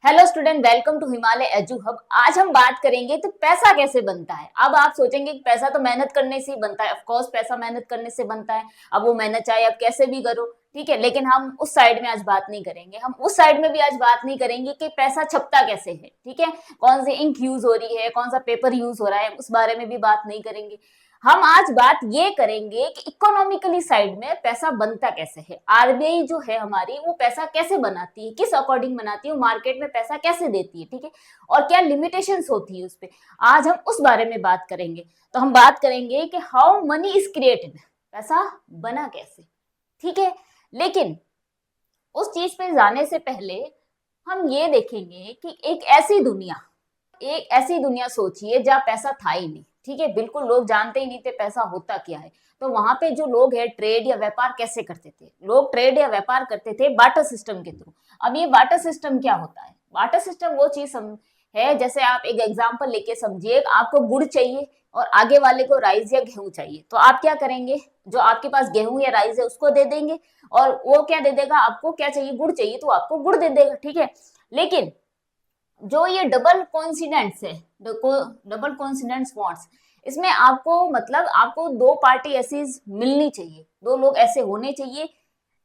Hello student, welcome to Himalaya edu hub. आज हम बात करेंगे तो पैसा कैसे बनता है। अब आप सोचेंगे कि पैसा तो मेहनत करने से ही बनता है। ऑफ कोर्स पैसा मेहनत करने से बनता है। अब वो मेहनत चाहे आप कैसे भी करो, ठीक है, लेकिन हम उस साइड में आज बात नहीं करेंगे। हम उस साइड में भी आज बात नहीं करेंगे कि पैसा छपता कैसे है, ठीक है, कौन सी इंक यूज हो रही है, कौन सा पेपर यूज हो रहा है, उस बारे में भी बात नहीं करेंगे। हम आज बात ये करेंगे कि इकोनॉमिकली साइड में पैसा बनता कैसे है। आरबीआई जो है हमारी, वो पैसा कैसे बनाती है, किस अकॉर्डिंग बनाती है, मार्केट में पैसा कैसे देती है, ठीक है, और क्या लिमिटेशंस होती है उस पे। आज हम उस बारे में बात करेंगे। तो हम बात करेंगे कि हाउ मनी इज क्रिएटेड, पैसा बना कैसे, ठीक है। लेकिन उस चीज पे जाने से पहले हम ये देखेंगे कि एक ऐसी दुनिया सोचिए जहाँ पैसा था ही नहीं, ठीक है, बिल्कुल लोग जानते ही नहीं थे पैसा होता क्या है। तो वहां पे जो लोग है ट्रेड या व्यापार कैसे करते थे, लोग ट्रेड या व्यापार करते थे बार्टर सिस्टम के थ्रू। अब ये बार्टर सिस्टम क्या होता है? बार्टर सिस्टम वो चीज है, जैसे आप एक एग्जांपल लेके समझिए, आपको गुड़ चाहिए और आगे वाले को राइस या गेहूं चाहिए, तो आप क्या करेंगे? जो आपके पास गेहूं या राइस है उसको दे देंगे, और वो क्या दे देगा? आपको क्या चाहिए? गुड़ चाहिए तो आपको गुड़ दे देगा, ठीक है। लेकिन जो ये डबल कोइंसिडेंट्स है, डबल कोइंसिडेंट्स बॉन्ड्स, इसमें आपको मतलब आपको दो पार्टी ऐसी मिलनी चाहिए, दो लोग ऐसे होने चाहिए।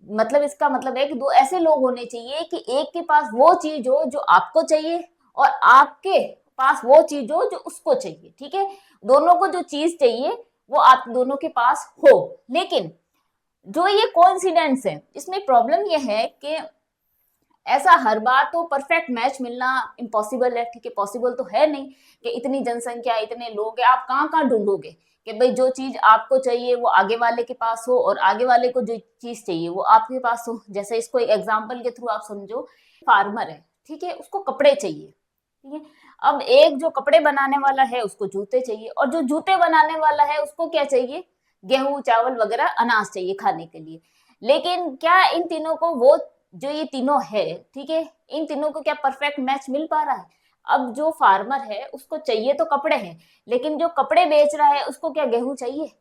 मतलब इसका मतलब है कि दो ऐसे लोग होने चाहिए कि एक के पास वो चीज हो जो आपको चाहिए, और आपके पास वो चीज हो जो उसको चाहिए, ठीक है। दोनों को जो चीज चाहिए वो आप दोनों के पास हो। लेकिन जो ये कोइंसिडेंस है, इसमें प्रॉब्लम ये है कि ऐसा हर बार तो परफेक्ट मैच मिलना इम्पॉसिबल है, ठीक है, पॉसिबल तो है नहीं कि इतनी जनसंख्या, इतने लोग हैं, आप कहाँ कहाँ ढूंढोगे कि भाई जो चीज आपको चाहिए वो आगे वाले के पास हो, और आगे वाले को जो चीज चाहिए वो आपके पास हो। जैसे इसको एक एग्जाम्पल के थ्रू आप समझो, फार्मर है, ठीक है, उसको कपड़े चाहिए, ठीक है। अब एक जो कपड़े बनाने वाला है उसको जूते चाहिए, और जो जूते बनाने वाला है उसको क्या चाहिए? गेहूं चावल वगैरह अनाज चाहिए खाने के लिए। लेकिन क्या इन तीनों को वो जो ये तीनों है, ठीक है, इन तीनों को क्या परफेक्ट मैच मिल पा रहा है? अब जो फार्मर है उसको चाहिए तो कपड़े हैं, लेकिन जो कपड़े बेच रहा है उसको क्या गेहूं चाहिए?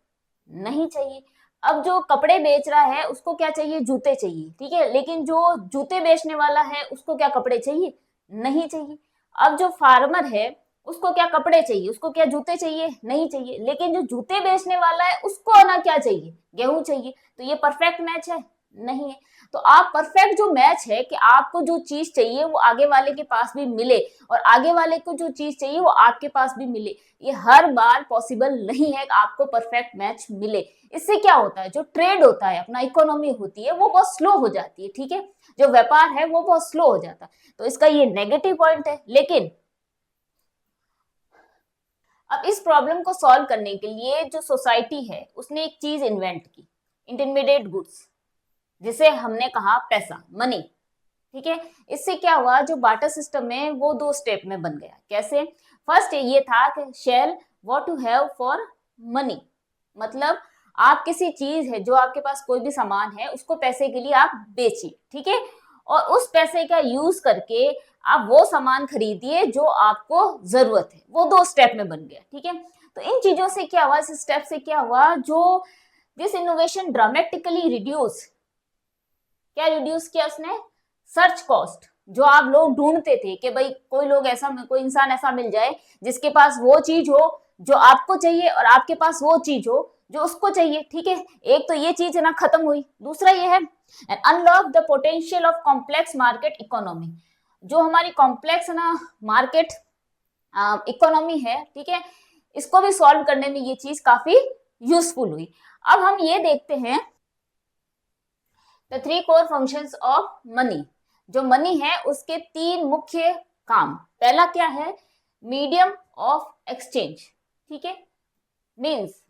नहीं चाहिए। अब जो कपड़े बेच रहा है उसको क्या चाहिए? जूते चाहिए, ठीक है, लेकिन जो जूते बेचने वाला है उसको क्या कपड़े चाहिए? नहीं चाहिए। अब जो फार्मर है उसको क्या कपड़े चाहिए? उसको क्या जूते चाहिए? नहीं चाहिए। लेकिन जो जूते बेचने वाला है उसको ना क्या चाहिए? गेहूं चाहिए। तो ये परफेक्ट मैच है? नहीं है। तो आप परफेक्ट जो मैच है कि आपको जो चीज चाहिए वो आगे वाले के पास भी मिले, और आगे वाले को जो चीज चाहिए वो आपके पास भी मिले, ये हर बार पॉसिबल नहीं है कि आपको परफेक्ट मैच मिले। इससे क्या होता है, जो ट्रेड होता है, अपना इकोनॉमी होती है, वो बहुत स्लो हो जाती है, ठीक है, जो व्यापार है वो बहुत स्लो हो जाता है। तो इसका ये नेगेटिव पॉइंट है। लेकिन अब इस प्रॉब्लम को सॉल्व करने के लिए जो सोसाइटी है उसने एक चीज इन्वेंट की, इंटरमीडिएट गुड्स, जिसे हमने कहा पैसा, मनी, ठीक है। इससे क्या हुआ, जो बार्टर सिस्टम है वो दो स्टेप में बन गया। कैसे? फर्स्ट ये था कि shall what to have for money, मतलब आप किसी चीज है, जो आपके पास कोई भी सामान है उसको पैसे के लिए आप बेचिए, ठीक है, और उस पैसे का यूज करके आप वो सामान खरीदिए जो आपको जरूरत है। वो दो स्टेप में बन गया, ठीक है। तो इन चीजों से क्या हुआ, इस स्टेप से क्या हुआ, जो दिस इनोवेशन ड्रामेटिकली रिड्यूस, क्या रिड्यूस किया उसने? Search cost. जो आप लोग ढूंढते थे कि भाई कोई इंसान ऐसा मिल जाए जिसके पास वो चीज हो जो आपको चाहिए, और आपके पास वो चीज हो जो उसको चाहिए, ठीक है। एक तो ये चीज ना खत्म हुई। दूसरा ये है and unlock the potential of complex market economy. जो हमारी कॉम्प्लेक्स ना मार्केट इकोनॉमी है, ठीक है, इसको भी सॉल्व करने में ये चीज काफी यूजफुल हुई। अब हम ये देखते हैं the three core functions of money. जो मनी है उसके तीन मुख्य काम। पहला क्या है? मीडियम ऑफ एक्सचेंज, ठीक है, मीन्स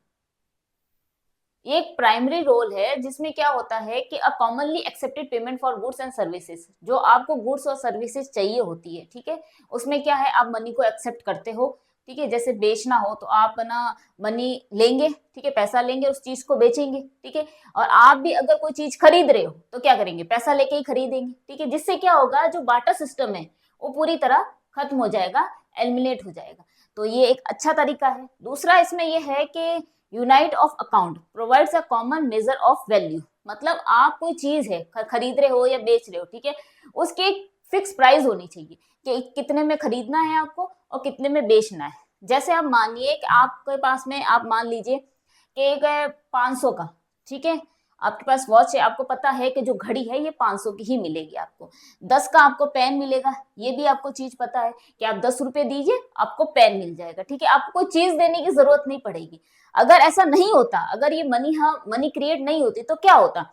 एक प्राइमरी रोल है जिसमें क्या होता है कि a commonly accepted payment for goods and services. जो आपको गुड्स और सर्विसेज चाहिए होती है, ठीक है, उसमें क्या है, आप मनी को एक्सेप्ट करते हो, ठीक है। जैसे बेचना हो तो आप ना मनी लेंगे, ठीक है, पैसा लेंगे, उस चीज को बेचेंगे, ठीक है। और आप भी अगर कोई चीज खरीद रहे हो तो क्या करेंगे? पैसा लेके ही खरीदेंगे, ठीक है। जिससे क्या होगा, जो बार्टर सिस्टम है वो पूरी तरह खत्म हो जाएगा, एलिमिनेट हो जाएगा। तो ये एक अच्छा तरीका है। दूसरा इसमें यह है कि unite of account provides a common measure of value. मतलब आप कोई चीज है खरीद रहे हो या बेच रहे हो, ठीक है, उसके फिक्स प्राइस होनी चाहिए कि कितने में खरीदना है आपको और कितने में बेचना है। जैसे आप मानिए कि आपके पास में, आप मान लीजिए कि एक 500 का, ठीक है, आपके पास वॉच है, आपको पता है कि जो घड़ी है ये 500 की ही मिलेगी आपको। 10 का आपको पेन मिलेगा, ये भी आपको चीज पता है कि आप 10 रुपए दीजिए आपको पेन मिल जाएगा, ठीक है, आपको कोई चीज देने की जरूरत नहीं पड़ेगी। अगर ऐसा नहीं होता, अगर ये मनी क्रिएट नहीं होती तो क्या होता?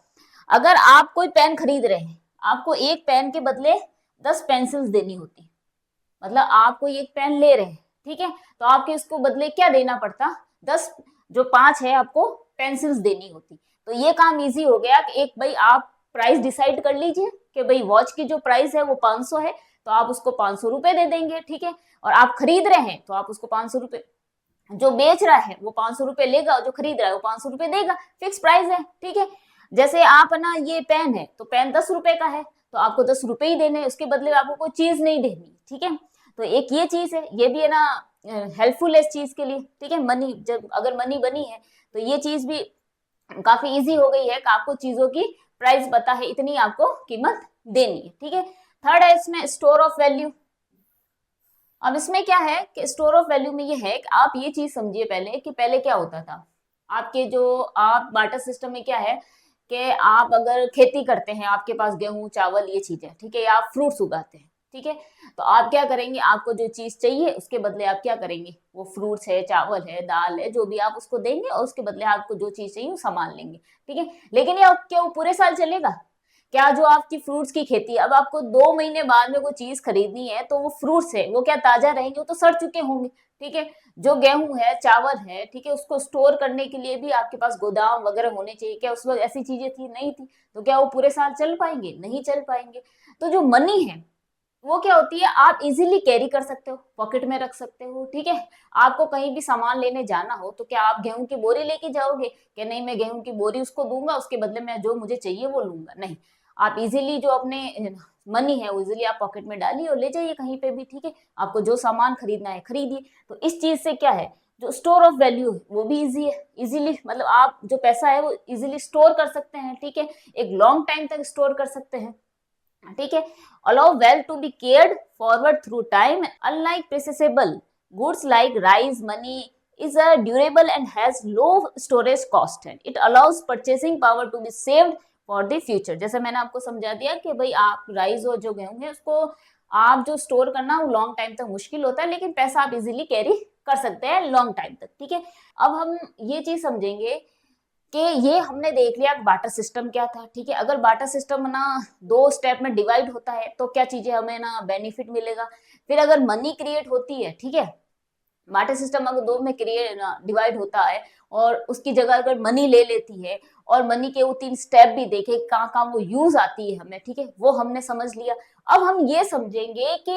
अगर आप कोई पेन खरीद रहे हैं, आपको एक पेन के बदले 10 पेंसिल्स देनी होती, मतलब आप कोई एक पेन ले रहे हैं, ठीक है, तो आपके इसको बदले क्या देना पड़ता? 10, जो 5 है आपको पेंसिल्स देनी होती। तो ये काम इजी हो गया कि एक भाई आप प्राइस डिसाइड कर लीजिए कि भाई वॉच की जो प्राइस है वो 500 है, तो आप उसको 500 रुपए दे देंगे, ठीक है, और आप खरीद रहे हैं तो आप उसको 500 रुपए, जो बेच रहा है वो 500 रुपए लेगा और जो खरीद रहा है वो 500 रुपए देगा, फिक्स प्राइस है, ठीक है। जैसे आप ना, ये पेन है तो पेन 10 रुपए का है तो आपको 10 रुपए ही देने, उसके बदले आपको कोई चीज नहीं देनी, ठीक है। तो एक ये चीज है, ये भी है ना हेल्पफुल है इस चीज के लिए, ठीक है। मनी, जब अगर मनी बनी है तो ये चीज भी काफी इजी हो गई है कि आपको चीजों की प्राइस पता है, इतनी आपको कीमत देनी है, ठीक है। थर्ड है इसमें स्टोर ऑफ वैल्यू। अब इसमें क्या है कि स्टोर ऑफ वैल्यू में ये है कि आप ये चीज समझिए पहले कि पहले क्या होता था। आपके जो आप बार्टर सिस्टम में क्या है कि आप अगर खेती करते हैं, आपके पास गेहूं चावल ये चीजें, ठीक है, या आप फ्रूट्स उगाते हैं, ठीक है, तो आप क्या करेंगे, आपको जो चीज चाहिए उसके बदले आप क्या करेंगे, वो फ्रूट्स है, चावल है, दाल है, जो भी आप उसको देंगे और उसके बदले आपको जो चीज चाहिए वो सामान लेंगे, ठीक है। लेकिन ये क्या वो पूरे साल चलेगा? क्या जो आपकी फ्रूट्स की खेती है, अब आपको 2 महीने बाद में कोई चीज खरीदनी है तो वो फ्रूट्स है वो क्या ताजा रहेंगे? वो तो सड़ चुके होंगे, ठीक है। जो गेहूं है, चावल है, ठीक है, उसको स्टोर करने के लिए भी आपके पास गोदाम वगैरह होने चाहिए। क्या उस वक्त ऐसी चीजें थी? नहीं थी। तो क्या वो पूरे साल चल पाएंगे? नहीं चल पाएंगे। तो जो मनी है वो क्या होती है, आप इजीली कैरी कर सकते हो, पॉकेट में रख सकते हो, ठीक है। आपको कहीं भी सामान लेने जाना हो तो क्या आप गेहूं की बोरी लेके जाओगे कि नहीं मैं गेहूं की बोरी उसको दूंगा, उसके बदले में जो मुझे चाहिए वो लूंगा? नहीं, आप इजीली जो अपने मनी है वो इजीली आप पॉकेट में डालिए और ले जाइए कहीं पे भी, ठीक है। आपको जो सामान खरीदना है खरीदिए। तो इस चीज से क्या है, जो स्टोर ऑफ वैल्यू है वो भी इजी है, इजीली, मतलब आप जो पैसा है वो इजीली स्टोर कर सकते हैं, ठीक है, एक लॉन्ग टाइम तक स्टोर कर सकते हैं, ठीक है। Allow wealth to be carried forward through time, unlike perishable goods like rice, money is a durable and has low storage cost and it allows purchasing power to be saved for the future। जैसे मैंने आपको समझा दिया कि भाई आप rice और जो गेहूं है उसको आप जो स्टोर करना वो लॉन्ग टाइम तक मुश्किल होता है, लेकिन पैसा आप इजीली कैरी कर सकते हैं लॉन्ग टाइम तक, ठीक है। अब हम ये चीज समझेंगे कि ये हमने देख लिया बार्टर सिस्टम क्या था, ठीक है। अगर बार्टर सिस्टम ना 2 स्टेप में डिवाइड होता है तो क्या चीजें हमें ना बेनिफिट मिलेगा। फिर अगर मनी क्रिएट होती है, ठीक है, बार्टर सिस्टम अगर 2 में क्रिएट डिवाइड होता है और उसकी जगह अगर मनी ले लेती है और मनी के वो 3 स्टेप भी देखे कहाँ कहाँ वो यूज आती है हमें, ठीक है, वो हमने समझ लिया। अब हम ये समझेंगे कि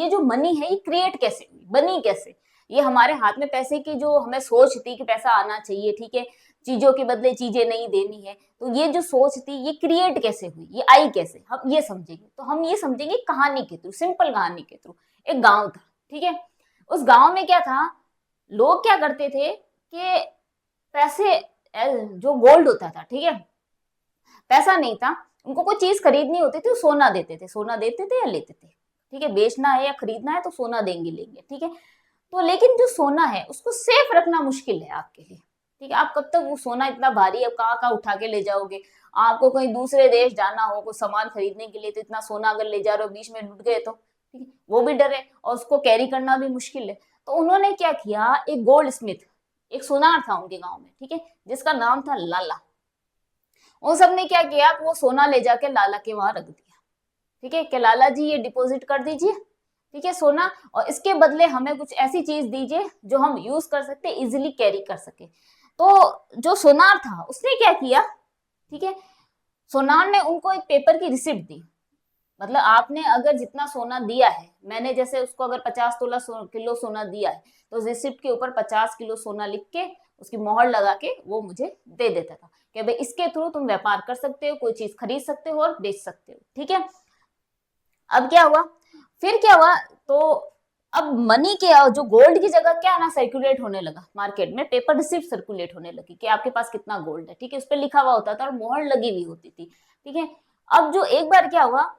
ये जो मनी है ये क्रिएट कैसे हुई, बनी कैसे। ये हमारे हाथ में पैसे की जो हमें सोच थी कि पैसा आना चाहिए, ठीक है, चीजों के बदले चीजें नहीं देनी है, तो ये जो सोच थी ये क्रिएट कैसे हुई, ये आई कैसे, हम ये समझेंगे। तो हम ये समझेंगे कहानी के थ्रू, सिंपल कहानी के थ्रू। एक गांव था, ठीक है, उस गांव में क्या था, लोग क्या करते थे कि पैसे, जो गोल्ड होता था, ठीक है, पैसा नहीं था, उनको कोई चीज खरीदनी होती थी, सोना देते थे, सोना देते थे या लेते थे, ठीक है, बेचना है या खरीदना है तो सोना देंगे लेंगे, ठीक है। तो लेकिन जो सोना है उसको सेफ रखना मुश्किल है आपके लिए, ठीक है। आप कब तक वो सोना इतना भारी, अब कहाँ कहाँ उठा के ले जाओगे? आपको कहीं दूसरे देश जाना हो कोई सामान खरीदने के लिए तो इतना सोना अगर ले जा रहे हो, बीच में लुट गए तो, ठीक है, वो भी डर है और उसको कैरी करना भी मुश्किल है। तो उन्होंने क्या किया, एक गोल्ड स्मिथ, एक सुनार था उनके गांव में, ठीक है, जिसका नाम था लाला। उन सब ने क्या किया, वो सोना ले जाके लाला के वहां रख दिया, ठीक है, कि लाला जी ये डिपॉजिट कर दीजिए, ठीक है, सोना, और इसके बदले हमें कुछ ऐसी चीज दीजिए जो हम यूज कर सकते, इजिली कैरी कर सके। तो जो सोनार था उसने क्या किया, ठीक है, सोनार ने उनको एक पेपर की रिसिप्ट दी, मतलब आपने अगर जितना सोना दिया है, मैंने जैसे उसको अगर 50 किलो सोना दिया है तो उस रिसिप्ट के ऊपर 50 किलो सोना लिख के उसकी मोहर लगा के वो मुझे दे देता था कि भाई इसके थ्रू तुम व्यापार कर सकते हो, कोई चीज खरीद सकते हो और बेच सकते हो, ठीक है। अब क्या हुआ, फिर क्या हुआ, तो अब मनी के जो गोल्ड की जगह क्या ना सर्कुलेट होने लगा मार्केट में, पेपर रिसिप्ट सर्कुलेट होने लगी कि आपके पास कितना गोल्ड है, ठीक है, उस पर लिखा हुआ होता था और मोहर लगी हुई होती थी, ठीक है। अब जो एक बार क्या हुआ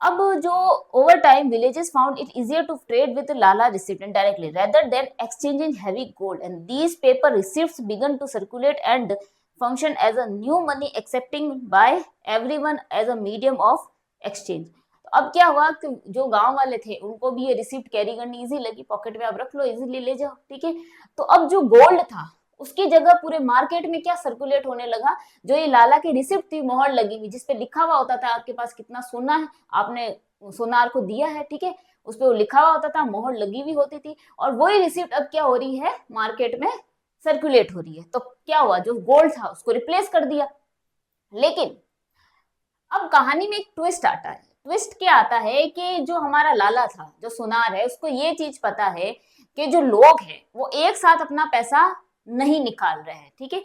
अब जो over time villages found it easier to trade with Lala receipt indirectly rather than exchanging heavy gold, and these paper receipts began to circulate and function as a new money accepting by everyone as a medium of exchange. तो अब क्या हुआ कि जो गांव वाले थे उनको भी ये रिसिप्ट कैरी करनी इजी लगी, पॉकेट में आप रख लो, इजीली ले जाओ, ठीक है। तो अब जो गोल्ड था उसकी जगह पूरे मार्केट में क्या सर्कुलेट होने लगा, जो ये लाला की रिसिप्ट थी मोहर लगी हुई जिसपे लिखा हुआ होता था आपके पास कितना सोना है, आपने सोनार को दिया है, ठीक है, उस पर वो लिखा हुआ होता था, मोहर लगी हुई होती थी, और वही रिसिप्ट अब क्या हो रही है, मार्केट में सर्कुलेट हो रही है। तो क्या हुआ, जो गोल्ड था उसको रिप्लेस कर दिया। लेकिन अब कहानी में एक ट्विस्ट आता है। ट्विस्ट क्या आता है कि जो हमारा लाला था, जो सुनार है, उसको ये चीज पता है कि जो लोग हैं वो एक साथ अपना पैसा नहीं निकाल रहे हैं, ठीक है,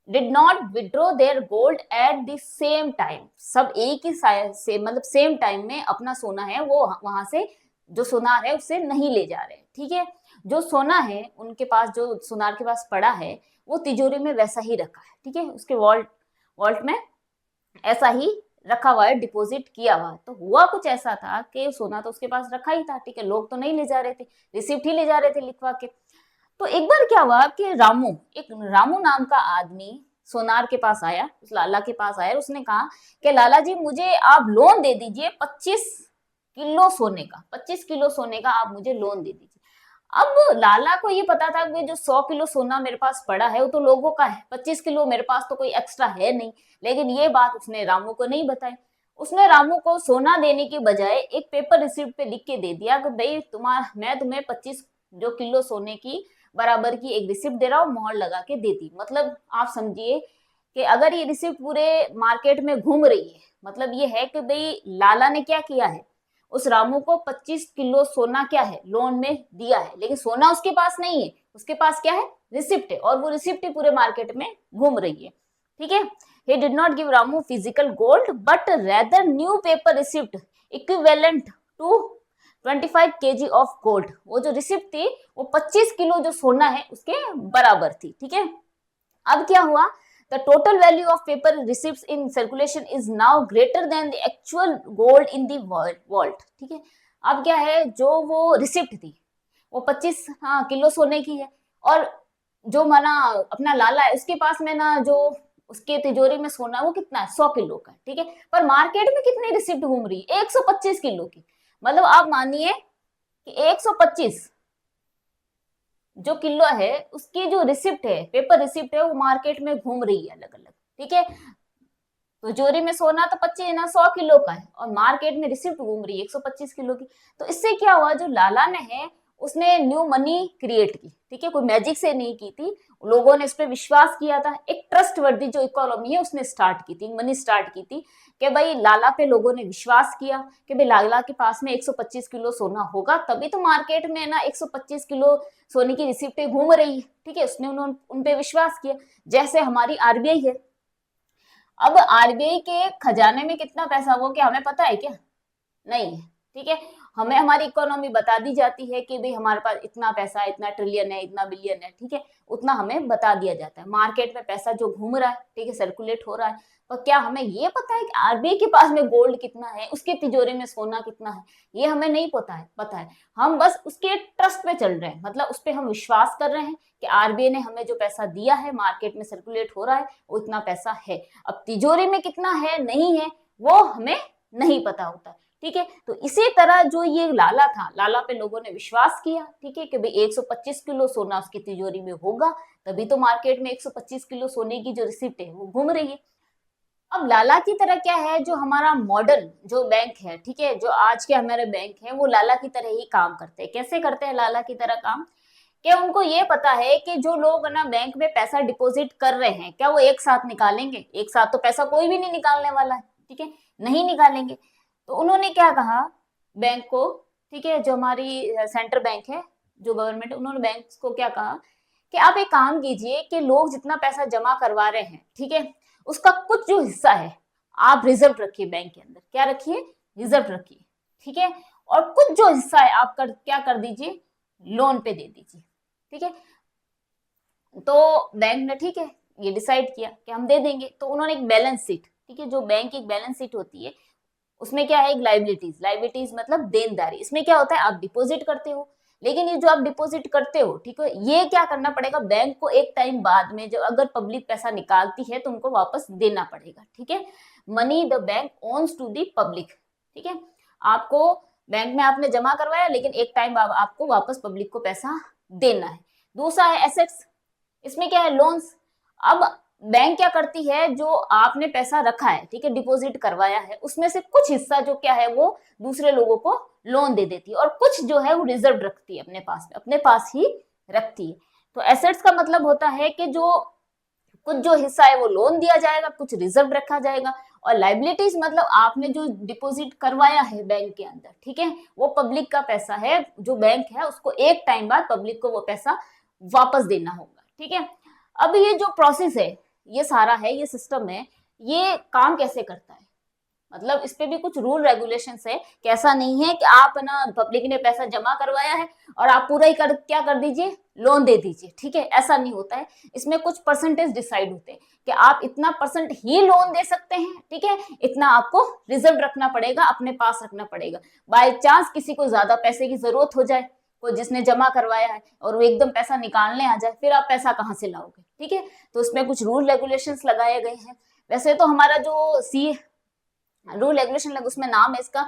did not withdraw their gold at the same time. सब एक ही से मतलब सेम टाइम में अपना सोना है वो वहां से जो सोनार है उससे नहीं ले जा रहे, ठीक है। जो सोना है उनके पास, जो सोनार के पास पड़ा है, वो तिजोरी में वैसा ही रखा है, ठीक है, उसके वॉल्ट वॉल्ट में ऐसा ही रखा हुआ है, डिपॉजिट किया हुआ है। तो हुआ कुछ ऐसा था कि सोना तो उसके पास रखा ही था, ठीक है, लोग तो नहीं ले जा रहे थे, रिसिप्ट ही ले जा रहे थे लिखवा के। तो एक बार क्या हुआ कि रामू नाम का आदमी सोनार के पास आया, उस लाला के पास आया, उसने कहा कि लाला जी मुझे आप लोन दे दीजिए 25 किलो सोने का, 25 किलो सोने का आप मुझे लोन दे दीजिए। अब लाला को ये पता था कि जो 100 किलो सोना मेरे पास पड़ा है वो तो लोगों का है, 25 किलो मेरे पास तो कोई एक्स्ट्रा है नहीं। लेकिन ये बात उसने रामू को नहीं बताई। उसने रामू को सोना देने की बजाय एक पेपर रिसिप्ट पे लिख के दे दिया कि भाई मैं तुम्हें 25 किलो सोने की बराबर की एक रिसिप्ट दे रहा हूँ, मोहर लगा के दे दी। मतलब आप समझिए कि अगर ये रिसिप्ट पूरे मार्केट में घूम रही है, मतलब ये है कि भाई लाला ने क्या किया है, उस रामू को 25 किलो सोना क्या है, लोन में दिया है, लेकिन सोना उसके पास नहीं है, उसके पास क्या है, रिसिप्ट है, और वो रिसिप्ट ही पूरे मार्केट में घूम रही है, ठीक है। he did not give Ramu physical gold but rather new paper receipt equivalent to 25 kg of gold। वो जो रिसिप्ट थी वो 25 किलो जो सोना है उसके बराबर थी, ठीक है। अब क्या हुआ, the total value of paper receipts in circulation is now greater than the actual gold in the vault, ठीक है। अब क्या है, जो वो रिसिप्ट थी वो 25 किलो सोने की है, और जो माना अपना लाला है उसके पास में ना जो उसके तिजोरी में सोना वो कितना है, 100 किलो का, ठीक है। पर मार्केट में कितनी रिसिप्ट घूम रही है, 125 किलो की। मतलब आप मानिए कि 125 जो किलो है उसकी जो रिसिप्ट है, पेपर रिसिप्ट है, वो मार्केट में घूम रही है अलग अलग, ठीक है। तिजोरी में सोना तो 100 किलो का है, और मार्केट में रिसिप्ट घूम रही है 125 किलो की। तो इससे क्या हुआ, जो लाला ने है उसने न्यू मनी क्रिएट की, ठीक है, कोई मैजिक से नहीं की थी, लोगों ने इस पर विश्वास किया था, एक ट्रस्ट वर्दी जो इकोनॉमी है उसने स्टार्ट की थी, मनी स्टार्ट की थी, कि भाई लाला पे लोगों ने विश्वास किया कि भाई लाला के पास में 125 किलो सोना होगा, तभी तो मार्केट में ना 125 किलो सोने की रिसिप्टें घूम रही है, ठीक है। उसने उन्होंने उन पे विश्वास किया। जैसे हमारी आरबीआई है, अब आरबीआई के खजाने में कितना पैसा वो क्या हमें पता है क्या, नहीं है, ठीक है। हमें हमारी इकोनॉमी बता दी जाती है कि भाई हमारे पास इतना पैसा है, इतना ट्रिलियन है, इतना बिलियन है, ठीक है, उतना हमें बता दिया जाता है। मार्केट में पैसा जो घूम रहा है, ठीक है, सर्कुलेट हो रहा है, पर क्या हमें ये पता है कि आरबीआई के पास में गोल्ड कितना है, उसके तिजोरी में सोना कितना है, ये हमें नहीं पता है। हम बस उसके ट्रस्ट पे चल रहे हैं, मतलब उस पर हम विश्वास कर रहे हैं कि आरबीआई ने हमें जो पैसा दिया है, मार्केट में सर्कुलेट हो रहा है, वो इतना पैसा है। अब तिजोरी में कितना है नहीं है वो हमें नहीं पता होता, ठीक है। तो इसी तरह जो ये लाला था, लाला पे लोगों ने विश्वास किया, ठीक है, कि भाई 125 किलो सोना उसकी तिजोरी में होगा, तभी तो मार्केट में 125 किलो सोने की जो रिसिप्ट है वो घूम रही है। अब लाला की तरह क्या है, जो हमारा मॉडर्न जो बैंक है, ठीक है, जो आज के हमारे बैंक है, वो लाला की तरह ही काम करते हैं। कैसे करते हैं लाला की तरह काम, कि उनको ये पता है कि जो लोग ना बैंक में पैसा डिपॉजिट कर रहे हैं, क्या वो एक साथ निकालेंगे, एक साथ तो पैसा कोई भी नहीं निकालने वाला है, ठीक है, नहीं निकालेंगे। तो उन्होंने क्या कहा बैंक को, ठीक है, जो हमारी सेंट्रल बैंक है, जो गवर्नमेंट, उन्होंने बैंक को क्या कहा कि आप एक काम कीजिए कि लोग जितना पैसा जमा करवा रहे हैं, ठीक है, उसका कुछ जो हिस्सा है आप रिजर्व रखिए बैंक के अंदर, क्या रखिए, रिजर्व रखिए, ठीक है, और कुछ जो हिस्सा है आप क्या कर दीजिए, लोन पे दे दीजिए, ठीक है। तो बैंक ने ठीक है ये डिसाइड किया कि हम दे देंगे। तो उन्होंने एक बैलेंस शीट, ठीक है, जो बैंक की एक बैलेंस शीट होती है उसमें क्या है, एक लाइबिलिटीज, लाइबिलिटीज मतलब देनदारी। इसमें क्या होता है, आप डिपॉजिट करते हो, लेकिन ये जो आप डिपॉजिट करते हो, ठीक है, ये क्या करना पड़ेगा, बैंक को एक टाइम बाद में, जो अगर पब्लिक पैसा निकालती है तो उनको वापस देना पड़ेगा, ठीक है। Money the bank owns to the public, ठीक है। आपको बैंक में आपने जमा करवाया, लेकिन एक टाइम बाद आपको वापस पब्लिक को पैसा देना है। दूसरा है एसेट्स, इसमें क्या है, लोन्स। अब बैंक क्या करती है, जो आपने पैसा रखा है, ठीक है, डिपॉजिट करवाया है, उसमें से कुछ हिस्सा जो क्या है वो दूसरे लोगों को लोन दे देती है, और कुछ जो है वो रिजर्व रखती है अपने पास में, अपने पास ही रखती है। तो एसेट्स का मतलब होता है कि जो कुछ जो हिस्सा है वो लोन दिया जाएगा, कुछ रिजर्व रखा जाएगा। और लाइबिलिटीज मतलब आपने जो डिपॉजिट करवाया है बैंक के अंदर, ठीक है, वो पब्लिक का पैसा है, जो बैंक है उसको एक टाइम बाद पब्लिक को वो पैसा वापस देना होगा, ठीक है। अब ये जो प्रोसेस है, ये सारा है, ये सिस्टम है, ये काम कैसे करता है, मतलब इस पे भी कुछ रूल रेगुलेशंस है। कैसा नहीं है कि आप ना, पब्लिक ने पैसा जमा करवाया है और आप पूरा ही क्या कर दीजिए, लोन दे दीजिए, ठीक है, ऐसा नहीं होता है। इसमें कुछ परसेंटेज डिसाइड होते हैं कि आप इतना परसेंट ही लोन दे सकते हैं, ठीक है, इतना आपको रिजर्व रखना पड़ेगा, अपने पास रखना पड़ेगा। बाय चांस किसी को ज्यादा पैसे की जरूरत हो जाए, कोई जिसने जमा करवाया है, और वो एकदम पैसा निकालने आ जाए, फिर आप पैसा कहाँ से लाओगे, ठीक है। तो इसमें कुछ रूल रेगुलेशंस लगाए गए हैं। वैसे तो हमारा जो रूल रेगुलेशन लग, उसमें नाम है इसका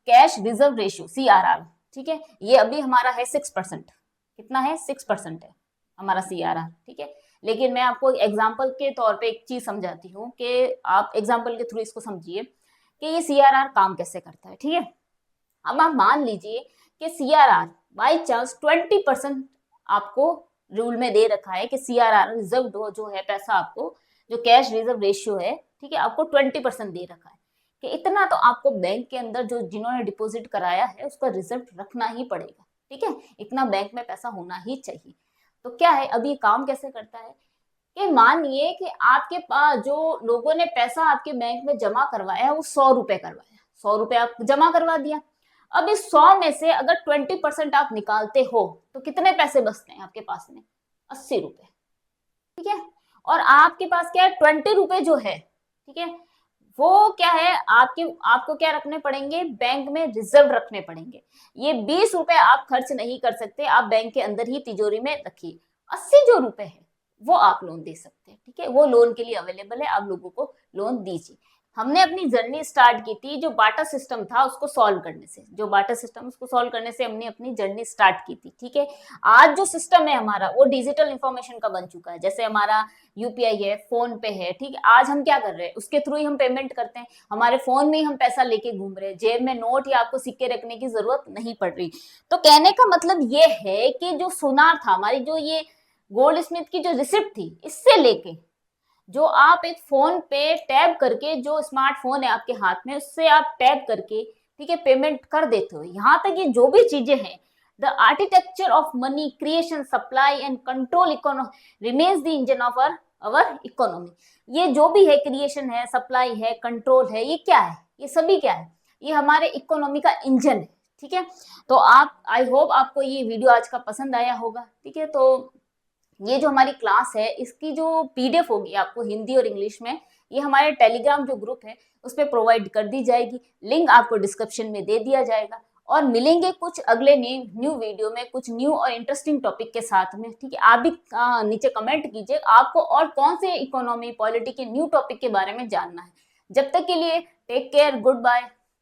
कैश रिजर्व रेशियो, CRR, ठीक है। ये अभी हमारा है 6%, कितना है, 6% है हमारा CRR, ठीक है। लेकिन मैं आपको एग्जाम्पल के तौर पे एक चीज समझाती हूँ कि आप एग्जाम्पल के थ्रू इसको समझिए कि ये CRR काम कैसे करता है, ठीक है। अब आप मान लीजिए कि CRR बाई चांस 20% आपको रूल में दे रखा है कि CRR रिजर्व जो है पैसा, आपको जो कैश रिजर्व रेशियो है, ठीक है, आपको 20% दे रखा है कि इतना तो आपको बैंक के अंदर जो जिन्होंने डिपॉजिट कराया है उसका रिजर्व रखना ही पड़ेगा, ठीक है, इतना बैंक में पैसा होना ही चाहिए। तो क्या है, अब ये काम कैसे करता है कि मानिए कि आपके पास जो लोगों ने पैसा आपके बैंक में जमा करवाया, वो 100 रुपए करवाया, 100 रुपए आप जमा करवा दिया। अब इस 100 में से अगर 20% आप निकालते हो तो कितने पैसे बचते हैं आपके पास में, 80 रुपए, ठीक है। और आपके पास क्या है, 20 रुपए जो है, ठीक है, वो क्या है, आपको क्या रखने पड़ेंगे, बैंक में रिजर्व रखने पड़ेंगे। ये 20 रुपए आप खर्च नहीं कर सकते, आप बैंक के अंदर ही तिजोरी में रखिए। 80 जो रुपए है वो आप लोन दे सकते हैं, ठीक है, वो लोन के लिए अवेलेबल है, आप लोगों को लोन दीजिए। हमने अपनी जर्नी स्टार्ट की थी जो बाटा सिस्टम था उसको सॉल्व करने से, जो बाटा सिस्टम उसको सॉल्व करने से हमने अपनी जर्नी स्टार्ट की थी, ठीक है। आज जो सिस्टम है हमारा वो डिजिटल इंफॉर्मेशन का बन चुका है, जैसे हमारा UPI है, फोन पे है, ठीक है। आज हम क्या कर रहे हैं, उसके थ्रू ही हम पेमेंट करते हैं, हमारे फोन में ही हम पैसा लेके घूम रहे हैं, जेब में नोट या आपको सिक्के रखने की जरूरत नहीं पड़ रही। तो कहने का मतलब ये है कि जो सुनार था, हमारी जो ये गोल्ड स्मिथ की जो रिसिप्ट थी, इससे लेके जो आप एक फोन पे टैप करके, जो स्मार्टफोन है आपके हाथ में उससे आप टैप करके, ठीक है, पेमेंट कर देते हो, यहाँ तक ये जो भी चीजें हैं, the architecture of money creation supply and control economy remains the engine of our economy. ये जो भी है, क्रिएशन है, सप्लाई है, कंट्रोल है, ये क्या है, ये सभी क्या है, ये हमारे इकोनॉमी का इंजन है, ठीक है। तो आप, आई होप आपको ये वीडियो आज का पसंद आया होगा, ठीक है। तो ये जो हमारी क्लास है इसकी जो PDF होगी आपको हिंदी और इंग्लिश में, ये हमारे टेलीग्राम जो ग्रुप है उस पर प्रोवाइड कर दी जाएगी, लिंक आपको डिस्क्रिप्शन में दे दिया जाएगा। और मिलेंगे कुछ अगले न्यू वीडियो में कुछ न्यू और इंटरेस्टिंग टॉपिक के साथ में, ठीक है। आप भी नीचे कमेंट कीजिए आपको और कौन से इकोनॉमी पॉलिटी के न्यू टॉपिक के बारे में जानना है। जब तक के लिए टेक केयर, गुड बाय।